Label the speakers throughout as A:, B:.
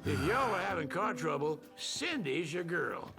A: If y'all are having car trouble, Cindy's your girl.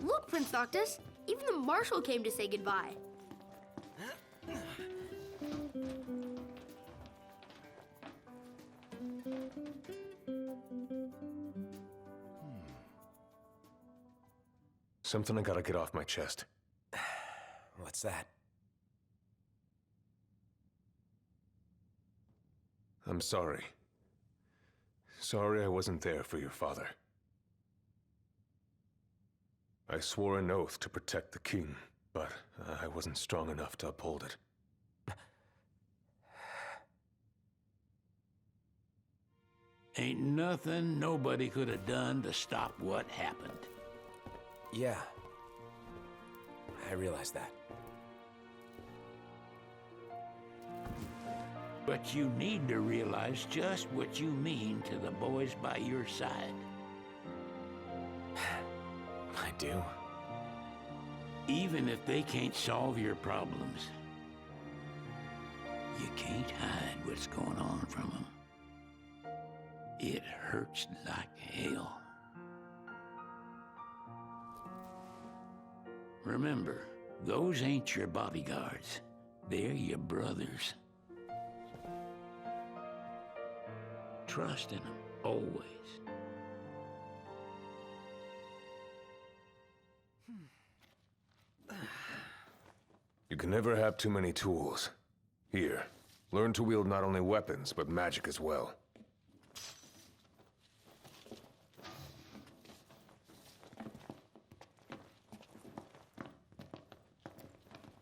B: Look, Prince Noctis, even the marshal came to say goodbye.
C: Something I gotta get off my chest.
D: What's that?
C: I'm sorry. Sorry I wasn't there for your father. I swore an oath to protect the king, but I wasn't strong enough to uphold it.
A: Ain't nothing nobody could have done to stop what happened.
D: Yeah. I realize that.
A: But you need to realize just what you mean to the boys by your side.
D: I do.
A: Even if they can't solve your problems, you can't hide what's going on from them. It hurts like hell. Remember, those ain't your bodyguards. They're your brothers. Trust in them, always.
C: You can never have too many tools. Here, learn to wield not only weapons, but magic as well.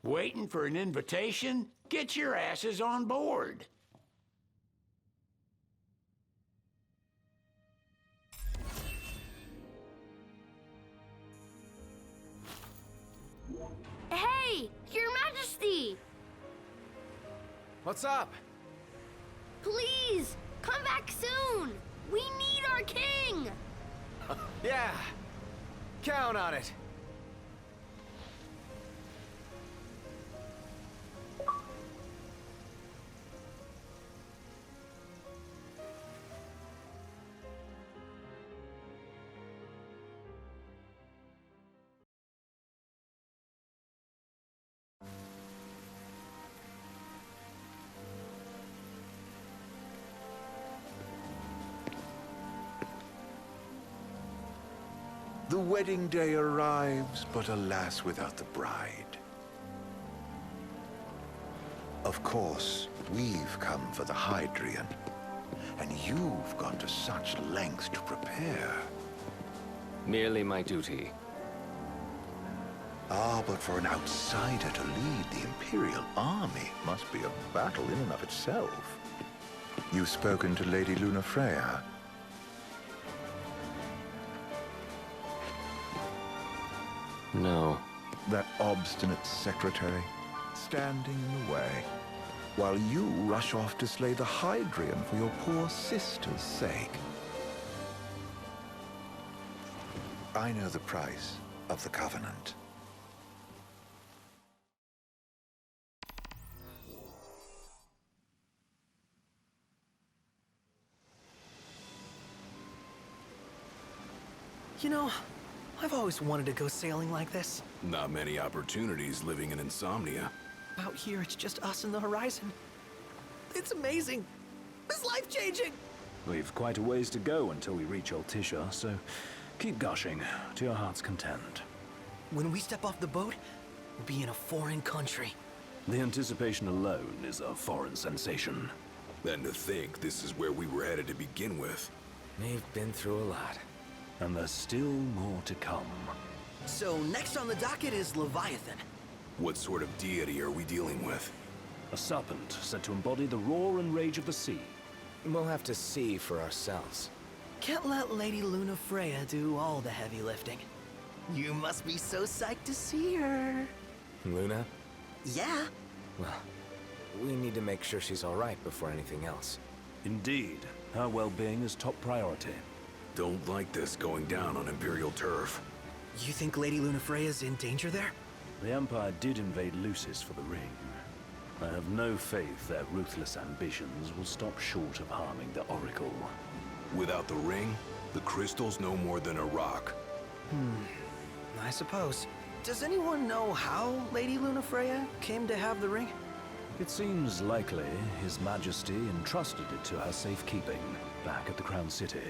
A: Waiting for an invitation? Get your asses on board.
B: Hey, Your Majesty!
D: What's up?
B: Please, come back soon! We need our king!
D: Yeah. Count on it.
E: The wedding day arrives, but alas, without the bride. Of course, we've come for the Hydrian, and you've gone to such lengths to prepare.
F: Merely my duty.
E: Ah, but for an outsider to lead the Imperial army must be a battle in and of itself. You've spoken to Lady Lunafreya.
F: No.
E: That obstinate secretary, standing in the way, while you rush off to slay the Hydrian for your poor sister's sake. I know the price of the Covenant.
G: You know, I've always wanted to go sailing like this.
H: Not many opportunities living in Insomnia.
G: Out here, it's just us and the horizon. It's amazing. It's life-changing.
I: We've quite a ways to go until we reach Altissia, so keep gushing to your heart's content.
G: When we step off the boat, we'll be in a foreign country.
I: The anticipation alone is a foreign sensation.
H: Then to think this is where we were headed to begin with.
D: We've been through a lot.
I: And there's still more to come.
G: So next on the docket is Leviathan.
H: What sort of deity are we dealing with?
I: A serpent said to embody the roar and rage of the sea.
D: We'll have to see for ourselves.
G: Can't let Lady Luna Freya do all the heavy lifting. You must be so psyched to see her.
D: Luna?
G: Yeah.
D: Well, we need to make sure she's all right before anything else.
I: Indeed, her well-being is top priority.
H: Don't like this going down on Imperial turf.
G: You think Lady Luna Freya's in danger there?
I: The Empire did invade Lucis for the ring. I have no faith their ruthless ambitions will stop short of harming the Oracle.
H: Without the ring, the crystal's no more than a rock.
G: I suppose. Does anyone know how Lady Luna Freya came to have the ring?
I: It seems likely His Majesty entrusted it to her safekeeping back at the Crown City.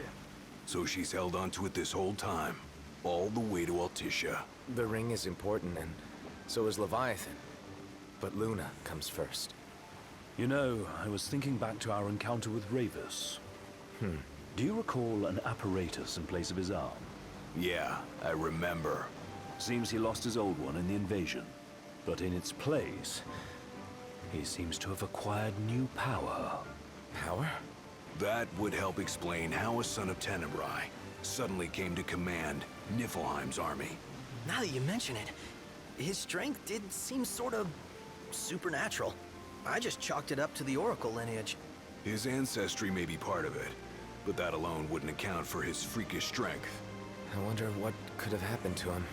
H: So she's held onto it this whole time, all the way to Altissia.
D: The ring is important, and so is Leviathan. But Luna comes first.
I: You know, I was thinking back to our encounter with Ravus. Do you recall an apparatus in place of his arm?
H: Yeah, I remember.
I: Seems he lost his old one in the invasion. But in its place, he seems to have acquired new power.
D: Power?
H: That would help explain how a son of Tenebrae suddenly came to command Niflheim's army.
G: Now that you mention it, his strength did seem sort of supernatural. I just chalked it up to the Oracle lineage.
H: His ancestry may be part of it, but that alone wouldn't account for his freakish strength.
D: I wonder what could have happened to him.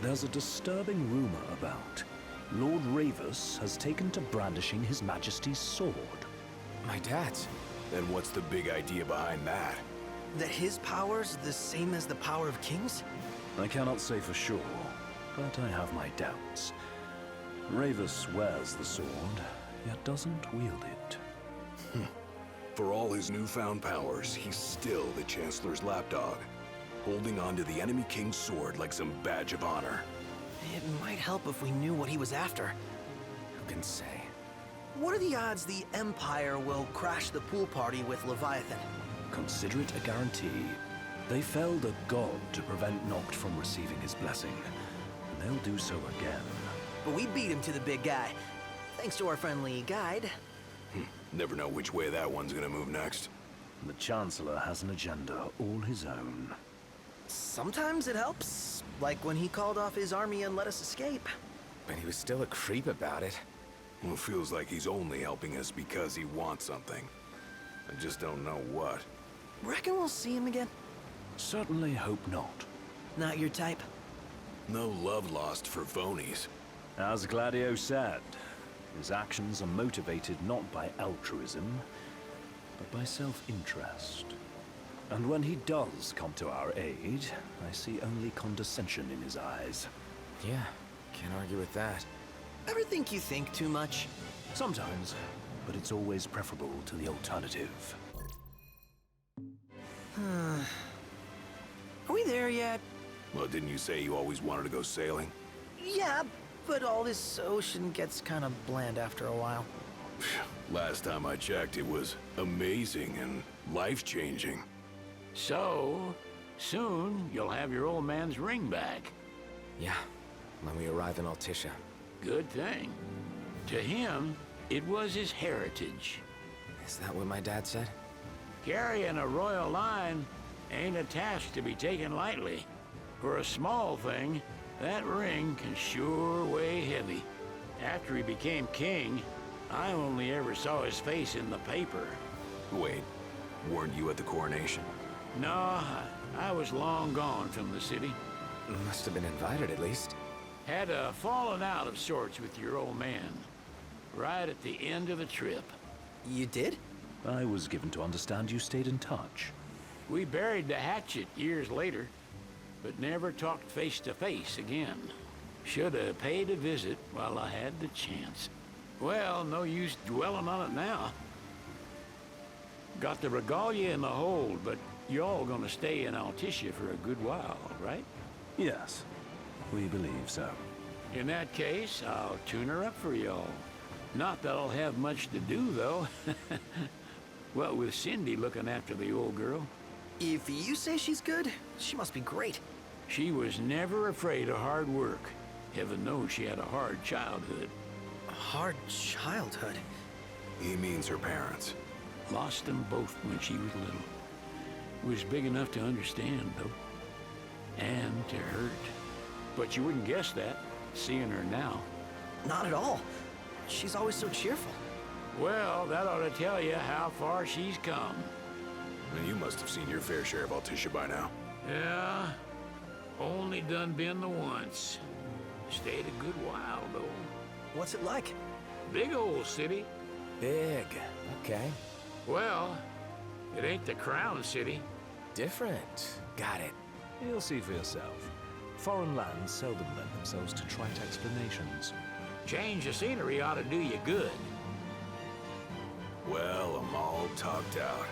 I: There's a disturbing rumor about Lord Ravus has taken to brandishing His Majesty's sword.
D: My dad's.
H: Then what's the big idea behind that?
G: That his power's the same as the power of kings?
I: I cannot say for sure, but I have my doubts. Ravus wears the sword, yet doesn't wield it.
H: For all his newfound powers, he's still the Chancellor's lapdog, holding on to the enemy king's sword like some badge of honor.
G: It might help if we knew what he was after.
D: Who can say?
G: What are the odds the Empire will crash the pool party with Leviathan?
I: Consider it a guarantee. They felled a god to prevent Noct from receiving his blessing, and they'll do so again.
G: But we beat him to the big guy, thanks to our friendly guide.
H: Never know which way that one's gonna move next.
I: The Chancellor has an agenda all his own.
G: Sometimes it helps, like when he called off his army and let us escape.
D: But he was still a creep about it.
H: Well, it feels like he's only helping us because he wants something. I just don't know what.
G: Reckon we'll see him again?
I: Certainly hope not.
G: Not your type?
H: No love lost for phonies.
I: As Gladio said, his actions are motivated not by altruism, but by self-interest. And when he does come to our aid, I see only condescension in his eyes.
D: Yeah, can't argue with that.
G: Ever think you think too much?
I: Sometimes, but it's always preferable to the alternative.
G: Are we there yet?
H: Well, didn't you say you always wanted to go sailing?
G: Yeah, but all this ocean gets kind of bland after a while.
H: Last time I checked, it was amazing and life-changing.
A: So, soon you'll have your old man's ring back.
D: Yeah, when we arrive in Altissia.
A: Good thing. To him, it was his heritage.
D: Is that what my dad said?
A: Carrying a royal line ain't a task to be taken lightly. For a small thing, that ring can sure weigh heavy. After he became king, I only ever saw his face in the paper.
H: Wait, weren't you at the coronation?
A: No, I was long gone from the city.
D: Must have been invited at least.
A: Had a falling out of sorts with your old man. Right at the end of the trip.
G: You did?
I: I was given to understand you stayed in touch.
A: We buried the hatchet years later, but never talked face to face again. Should have paid a visit while I had the chance. Well, no use dwelling on it now. Got the regalia in the hold, but y'all gonna stay in Altissia for a good while, right?
I: Yes, we believe so.
A: In that case, I'll tune her up for y'all. Not that I'll have much to do, though. What with Cindy looking after the old girl.
G: If you say she's good, she must be great.
A: She was never afraid of hard work. Heaven knows she had a hard childhood.
G: A hard childhood.
H: He means her parents.
A: Lost them both when she was little. Was big enough to understand, though. And to hurt. But you wouldn't guess that, seeing her now.
G: Not at all. She's always so cheerful.
A: Well, that ought to tell you how far she's come.
H: And you must have seen your fair share of Altissia by now.
A: Yeah, only done been the once. Stayed a good while, though.
G: What's it like?
A: Big old city.
D: Big. Okay.
A: Well, it ain't the crown city.
D: Different. Got it.
I: You'll see for yourself. Foreign lands seldom lend themselves to trite explanations.
A: Change of scenery ought to do you good.
H: Well, I'm all talked out.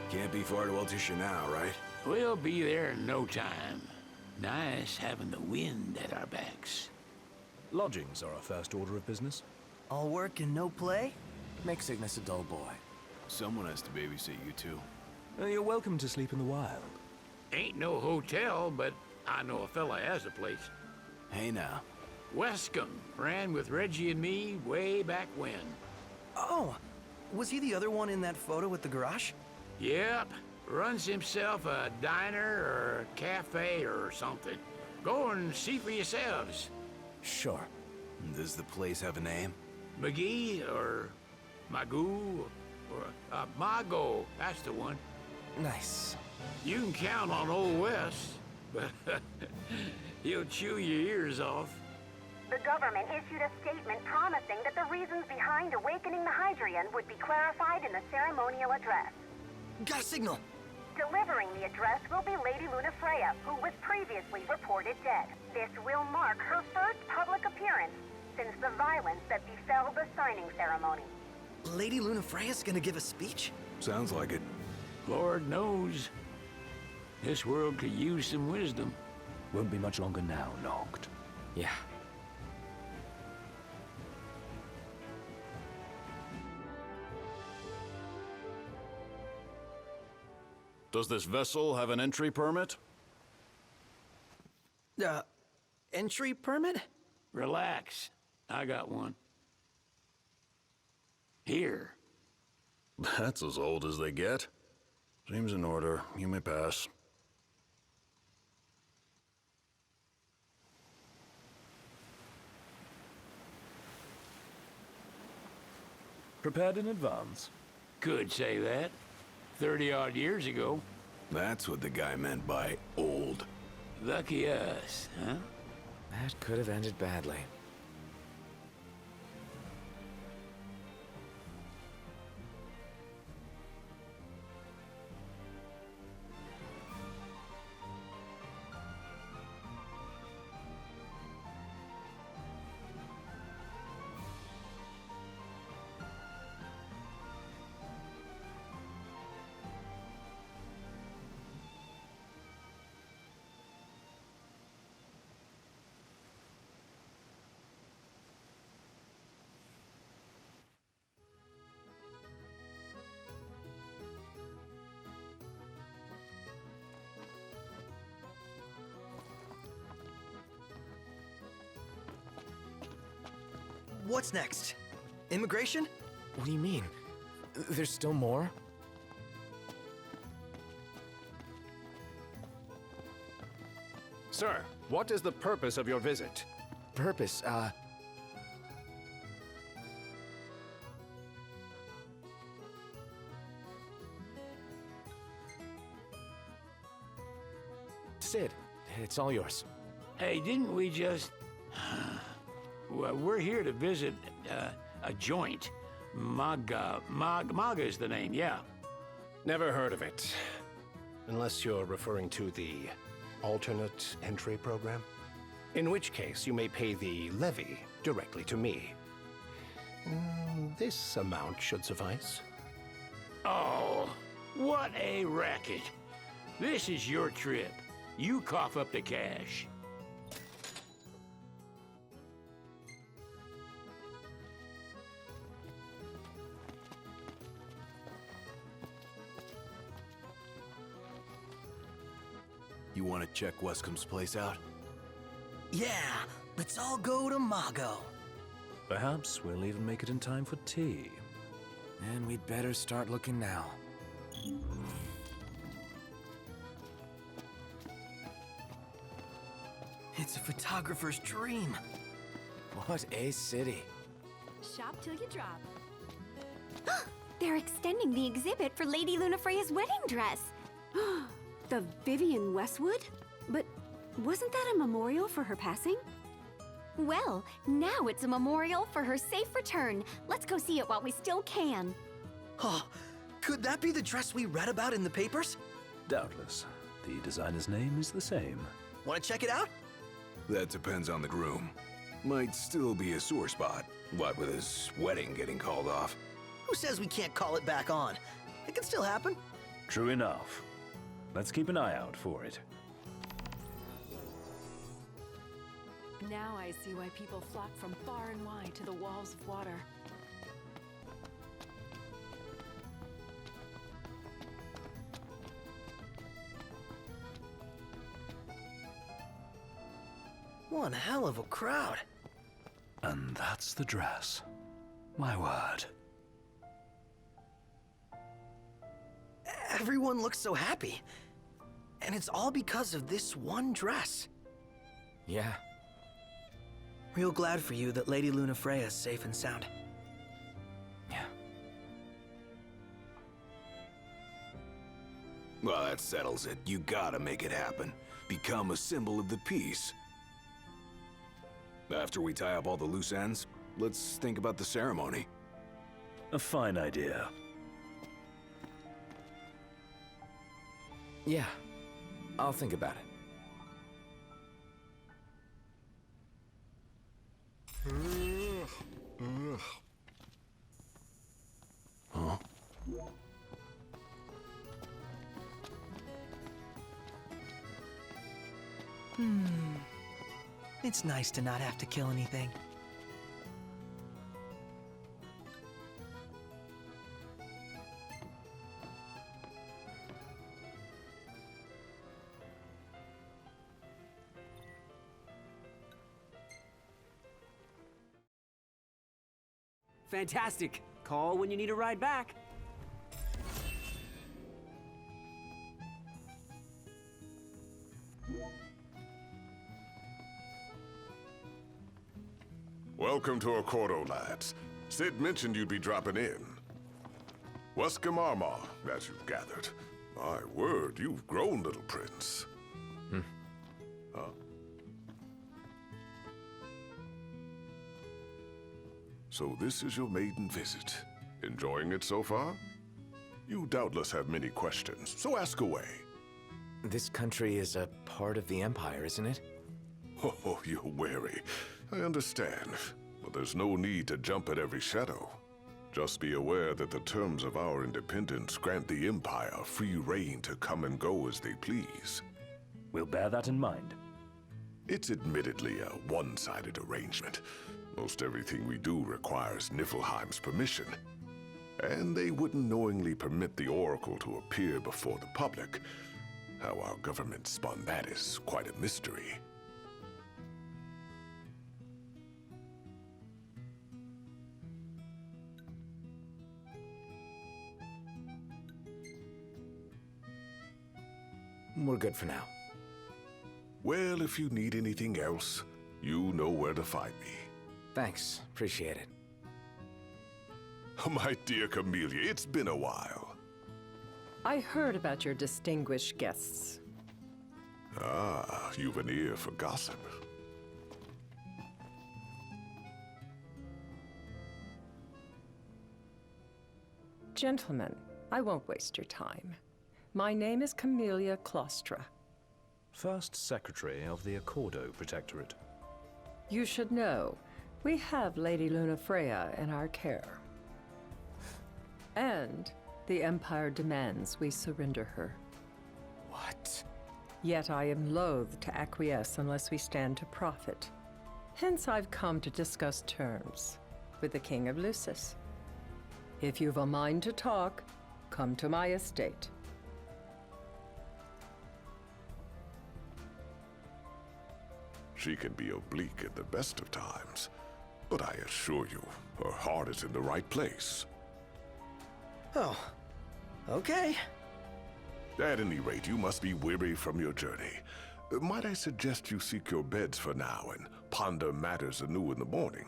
H: Can't be far to Altissia now, right?
A: We'll be there in no time. Nice having the wind at our backs.
I: Lodgings are our first order of business.
G: All work and no play?
D: Make Cygnus a dull boy.
H: Someone has to babysit you too.
I: You're welcome to sleep in the wild.
A: Ain't no hotel, but I know a fella has a place.
H: Hey now.
A: Wescombe ran with Reggie and me way back when.
G: Oh, was he the other one in that photo with the garage?
A: Yep, runs himself a diner or a cafe or something. Go and see for yourselves.
D: Sure.
H: Does the place have a name?
A: McGee or Magoo or Mago, that's the one.
D: Nice.
A: You can count on Old West, but he'll chew your ears off.
J: The government issued a statement promising that the reasons behind awakening the Hydrian would be clarified in the ceremonial address.
G: Got a signal.
J: Delivering the address will be Lady Lunafreya, who was previously reported dead. This will mark her first public appearance since the violence that befell the signing ceremony.
G: Lady Lunafreya's gonna give a speech?
H: Sounds like it.
A: Lord knows, this world could use some wisdom.
I: Won't be much longer now, Noct.
D: Yeah.
K: Does this vessel have an entry permit?
G: Entry permit?
A: Relax, I got one. Here.
K: That's as old as they get. Seems in order. You may pass.
I: Prepared in advance?
A: Could say that. 30-odd years ago.
H: That's what the guy meant by old.
A: Lucky us, huh?
D: That could have ended badly.
G: What's next? Immigration?
D: What do you mean? There's still more?
L: Sir, what is the purpose of your visit?
D: Purpose, Sid, it's all yours.
A: Hey, didn't we just... Well, we're here to visit a joint. Maga is the name, yeah.
L: Never heard of it. Unless you're referring to the alternate entry program. In which case, you may pay the levy directly to me. This amount should suffice.
A: Oh, what a racket. This is your trip. You cough up the cash.
H: You want to check Wescom's place out?
G: Yeah, let's all go to Mago.
I: Perhaps we'll even make it in time for tea.
D: And we'd better start looking now.
G: It's a photographer's dream.
D: What a city.
B: Shop till you drop. They're extending the exhibit for Lady Lunafreya's wedding dress.
M: The Vivian Westwood? But wasn't that a memorial for her passing?
B: Well, now it's a memorial for her safe return. Let's go see it while we still can.
G: Oh, could that be the dress we read about in the papers?
I: Doubtless. The designer's name is the same.
G: Want to check it out?
H: That depends on the groom. Might still be a sore spot. What with his wedding getting called off?
G: Who says we can't call it back on? It can still happen.
I: True enough. Let's keep an eye out for it.
M: Now I see why people flock from far and wide to the walls of water.
G: One hell of a crowd.
I: And that's the dress. My word.
G: Everyone looks so happy. And it's all because of this one dress.
D: Yeah.
G: Real glad for you that Lady Lunafreya's safe and sound.
D: Yeah.
H: Well, that settles it. You gotta make it happen. Become a symbol of the peace. After we tie up all the loose ends, let's think about the ceremony.
I: A fine idea.
D: Yeah. I'll think about it.
H: Huh?
G: It's nice to not have to kill anything.
N: Fantastic. Call when you need a ride back.
O: Welcome to Accordo, lads. Sid mentioned you'd be dropping in. Wescom Armagh, as you've gathered. My word, you've grown, little prince. Huh? So this is your maiden visit. Enjoying it so far? You doubtless have many questions, so ask away.
D: This country is a part of the Empire, isn't it?
O: Oh, you're wary. I understand. But there's no need to jump at every shadow. Just be aware that the terms of our independence grant the Empire free reign to come and go as they please.
I: We'll bear that in mind.
O: It's admittedly a one-sided arrangement. Most everything we do requires Niflheim's permission. And they wouldn't knowingly permit the Oracle to appear before the public. How our government spun that is quite a mystery.
D: We're good for now.
O: Well, if you need anything else, you know where to find me.
D: Thanks. Appreciate it.
O: My dear Camellia, it's been a while.
P: I heard about your distinguished guests.
O: Ah, you've an ear for gossip.
P: Gentlemen, I won't waste your time. My name is Camellia Claustra.
I: First Secretary of the Accordo Protectorate.
P: You should know, we have Lady Lunafreya in our care. And the Empire demands we surrender her.
D: What?
P: Yet I am loath to acquiesce unless we stand to profit. Hence I've come to discuss terms with the King of Lucis. If you've a mind to talk, come to my estate.
O: She can be oblique at the best of times, but I assure you, her heart is in the right place.
G: Oh, okay.
O: At any rate, you must be weary from your journey. Might I suggest you seek your beds for now and ponder matters anew in the morning?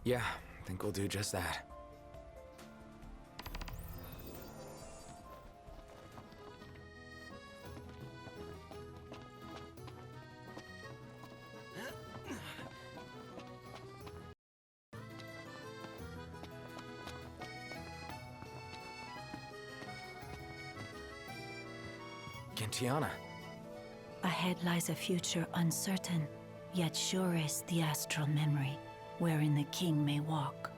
D: Yeah, I think we'll do just that. Tiana.
Q: Ahead lies a future uncertain, yet sure is the astral memory, wherein the king may walk.